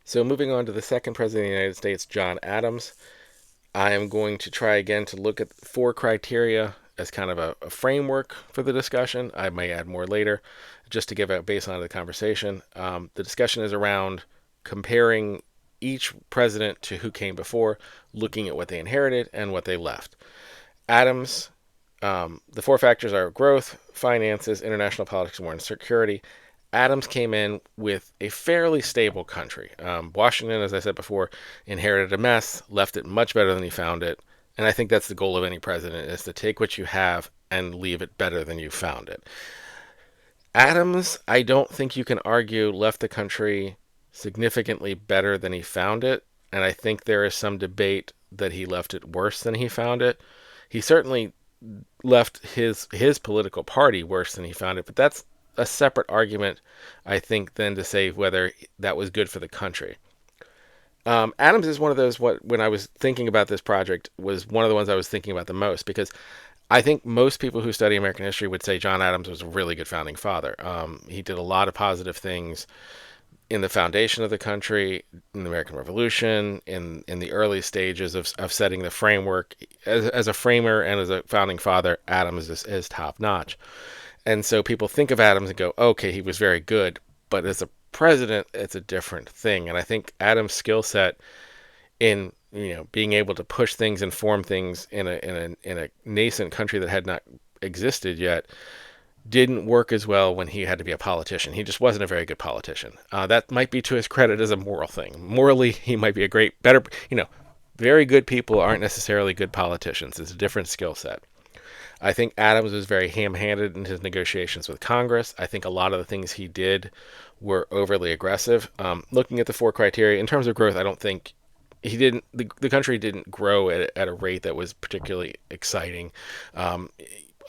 So moving on to the second president of the United States, John Adams. I am going to try again to look at four criteria as kind of a framework for the discussion. I may add more later just to give a baseline of the conversation. The discussion is around comparing each president to who came before, looking at what they inherited and what they left. Adams, the four factors are growth, finances, international politics, and war and security. Adams came in with a fairly stable country. Washington, as I said before, inherited a mess, left it much better than he found it. And I think that's the goal of any president, is to take what you have and leave it better than you found it. Adams, I don't think you can argue, left the country significantly better than he found it. And I think there is some debate that he left it worse than he found it. He certainly left his political party worse than he found it, but that's a separate argument, I think, than to say whether that was good for the country. Adams is one of those, what when I was thinking about this project, was one of the ones I was thinking about the most, because I think most people who study American history would say John Adams was a really good founding father. He did a lot of positive things in the foundation of the country, in the American Revolution, in the early stages of setting the framework. As a framer and as a founding father, Adams is top notch. And so people think of Adams and go, okay, he was very good. But as a president, it's a different thing. And I think Adams' skill set in being able to push things and form things in a nascent country that had not existed yet didn't work as well when he had to be a politician. He just wasn't a very good politician. That might be to his credit as a moral thing. Morally, he might be a better, very good people aren't necessarily good politicians. It's a different skill set. I think Adams was very ham-handed in his negotiations with Congress. I think a lot of the things he did were overly aggressive. Looking at the four criteria, in terms of growth, I don't think the country didn't grow at a rate that was particularly exciting.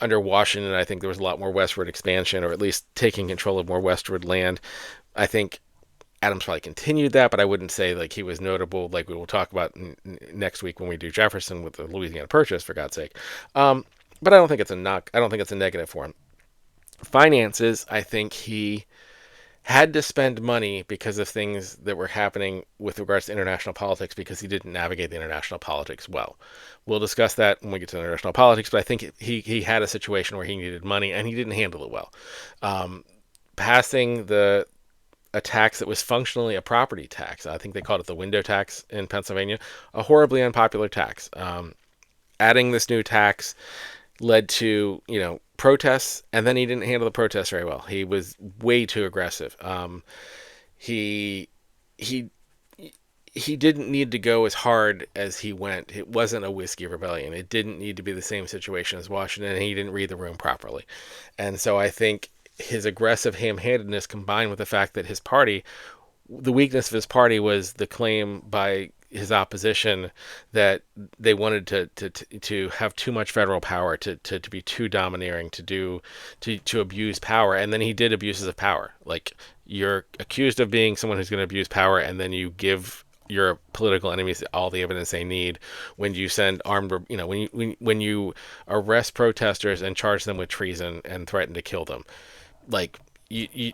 Under Washington, I think there was a lot more westward expansion, or at least taking control of more westward land. I think Adams probably continued that, but I wouldn't say like he was notable, like we will talk about next week when we do Jefferson with the Louisiana Purchase, for God's sake. But I don't think it's a knock. I don't think it's a negative for him. Finances, I think he had to spend money because of things that were happening with regards to international politics, because he didn't navigate the international politics well. We'll discuss that when we get to international politics, but I think he had a situation where he needed money and he didn't handle it well. Passing a tax that was functionally a property tax, I think they called it the window tax in Pennsylvania, a horribly unpopular tax. Adding this new tax led to protests, and then he didn't handle the protests very well. He was way too aggressive. He he he didn't need to go as hard as he went. It wasn't a whiskey rebellion. It didn't need to be the same situation as Washington, and he didn't read the room properly. And so I think his aggressive ham-handedness, combined with the fact that the weakness of his party was the claim by his opposition that they wanted to have too much federal power, to be too domineering, to abuse power. And then he did abuses of power. Like, you're accused of being someone who's going to abuse power, and then you give your political enemies all the evidence they need when you send when you arrest protesters and charge them with treason and threaten to kill them. Like, he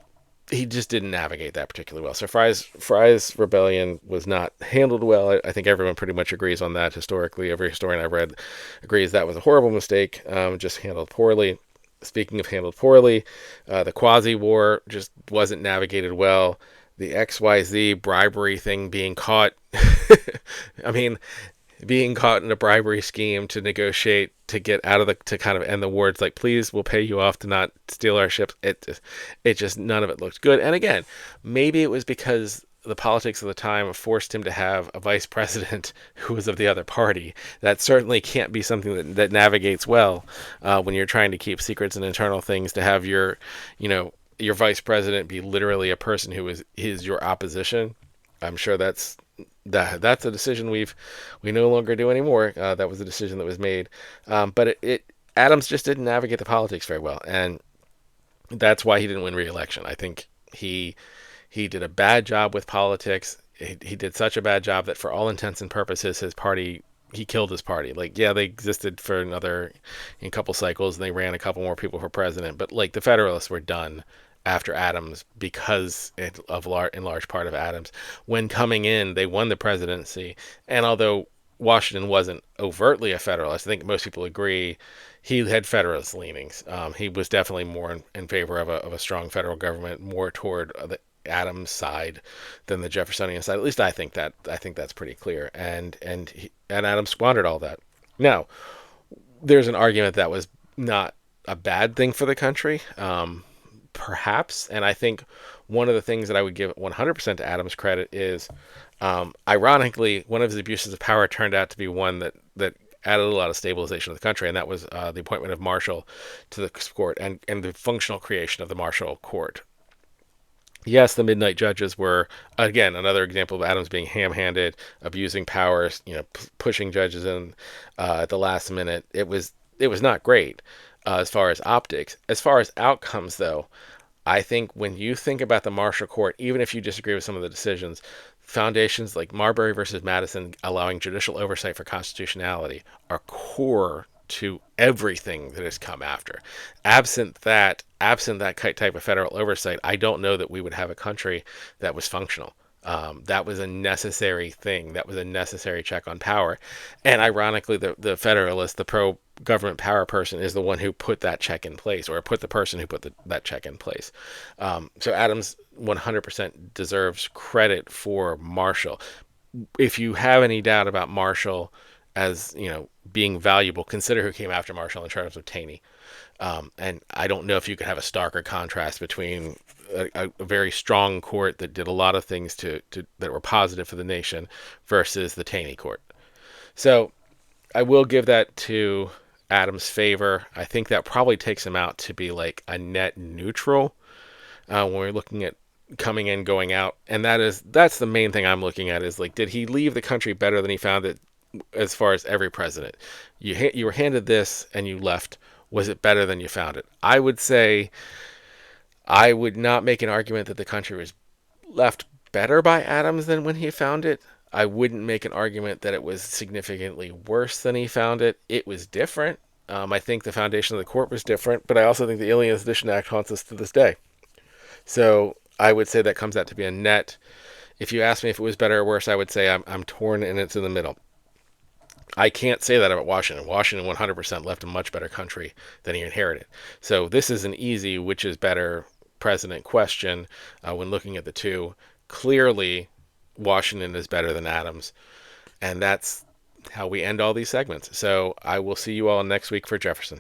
just didn't navigate that particularly well. So Fry's rebellion was not handled well. I think everyone pretty much agrees on that historically. Every historian I've read agrees that was a horrible mistake, just handled poorly. Speaking of handled poorly, the Quasi-War just wasn't navigated well. The XYZ bribery thing, being caught, I mean, being caught in a bribery scheme to negotiate to get out of to kind of end the war. It's like, please, we'll pay you off to not steal our ships. It just, none of it looked good. And again, maybe it was because the politics of the time forced him to have a vice president who was of the other party. That certainly can't be something that navigates well when you're trying to keep secrets and internal things, to have your vice president be literally a person who is your opposition. I'm sure that's a decision we no longer do anymore. That was a decision that was made, but Adams just didn't navigate the politics very well, and that's why he didn't win re-election. I think he did a bad job with politics. He did such a bad job that, for all intents and purposes, he killed his party. Like, yeah, they existed for a couple cycles, and they ran a couple more people for president, but like, the Federalists were done after Adams because in large part of Adams. When coming in, they won the presidency, and although Washington wasn't overtly a Federalist, I think most people agree he had Federalist leanings. He was definitely more in favor of a strong federal government, more toward the Adams side than the Jeffersonian side. At least I think that's pretty clear. And Adams squandered all that. Now, there's an argument that was not a bad thing for the country, perhaps. And I think one of the things that I would give 100% to Adams credit is, ironically, one of his abuses of power turned out to be one that added a lot of stabilization to the country, and that was the appointment of Marshall to the court and the functional creation of the Marshall Court. Yes, the midnight judges were, again, another example of Adams being ham-handed, abusing powers, pushing judges in at the last minute. It was not great as far as optics. As far as outcomes, though, I think when you think about the Marshall Court, even if you disagree with some of the decisions, foundations like Marbury versus Madison allowing judicial oversight for constitutionality are core to everything that has come after. Absent that type of federal oversight, I don't know that we would have a country that was functional. That was a necessary thing. That was a necessary check on power. And ironically, the Federalist, the pro government power person, is the one who put that check in place, or put the person who put that check in place. So Adams 100% deserves credit for Marshall. If you have any doubt about Marshall as being valuable, consider who came after Marshall in terms of Taney. And I don't know if you could have a starker contrast between a very strong court that did a lot of things that were positive for the nation versus the Taney court. So I will give that to Adams' favor. I think that probably takes him out to be like a net neutral when we're looking at coming in, going out, and that's the main thing I'm looking at is like, did he leave the country better than he found it? As far as every president, you were handed this and you left. Was it better than you found it? I would say I would not make an argument that the country was left better by Adams than when he found it. I wouldn't make an argument that it was significantly worse than he found it. It was different. I think the foundation of the court was different, but I also think the Alien Edition Act haunts us to this day. So I would say that comes out to be a net. If you ask me if it was better or worse, I would say I'm torn and it's in the middle. I can't say that about Washington. Washington 100% left a much better country than he inherited. So this is an easy which is better president question when looking at the two. Clearly, Washington is better than Adams. And that's how we end all these segments. So I will see you all next week for Jefferson.